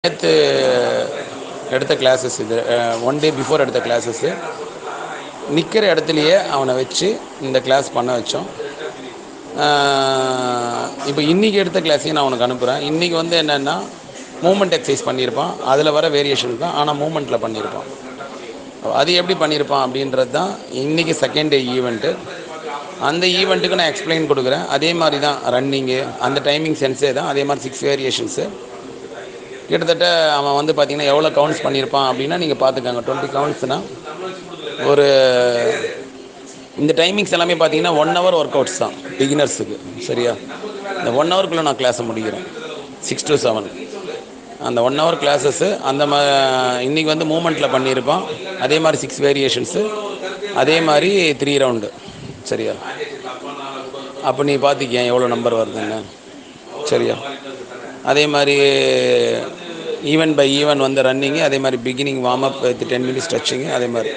நேற்று எடுத்த கிளாஸஸ் இது, ஒன் டே பிஃபோர் எடுத்த கிளாஸஸ்ஸு. நிற்கிற இடத்துலையே அவனை வச்சு இந்த கிளாஸ் பண்ண வச்சோம். இப்போ இன்றைக்கி எடுத்த கிளாஸையும் நான் உனக்கு அனுப்புகிறேன். இன்றைக்கி வந்து என்னென்னா மூமெண்ட் எக்ஸசைஸ் பண்ணியிருப்பான், அதில் வர வேரியேஷன் தான், ஆனால் மூமெண்ட்டில் பண்ணியிருப்பான். அது எப்படி பண்ணியிருப்பான் அப்படின்றது தான் இன்றைக்கி செகண்ட் டே ஈவெண்ட்டு. அந்த ஈவெண்ட்டுக்கு நான் எக்ஸ்பிளைன் கொடுக்குறேன். அதே மாதிரி தான் ரன்னிங்கு, அந்த டைமிங் சென்ஸே தான், அதே மாதிரி 6 வேரியேஷன்ஸு. கிட்டத்தட்ட அவன் வந்து பார்த்திங்கன்னா எவ்வளோ கவுண்ட்ஸ் பண்ணியிருப்பான் அப்படின்னா நீங்கள் பார்த்துக்கோங்க. 20 கவுண்ட்ஸ்னால் ஒரு இந்த டைமிங்ஸ் எல்லாமே பார்த்தீங்கன்னா 1 hour ஒர்க் அவுட்ஸ் தான் பிகினர்ஸுக்கு. சரியா? இந்த 1 hourக்குள்ளே நான் கிளாஸை முடிக்கிறேன், 6 to 7. அந்த 1 hour கிளாஸஸ்ஸு அந்த இன்றைக்கி வந்து மூமெண்ட்டில் பண்ணியிருப்பான். அதே மாதிரி 6 வேரியேஷன்ஸு, அதே மாதிரி 3 ரவுண்டு. சரியா? அப்போ நீ பார்த்திக்க எவ்வளோ நம்பர் வருதுன்னு. சரியா? அதே மாதிரி ஈவன் பை ஈவன் வந்து ரன்னிங்கு, அதே மாதிரி beginning warm up with 10 minutes ஸ்ட்ரெச்சிங்கு, அதே மாதிரி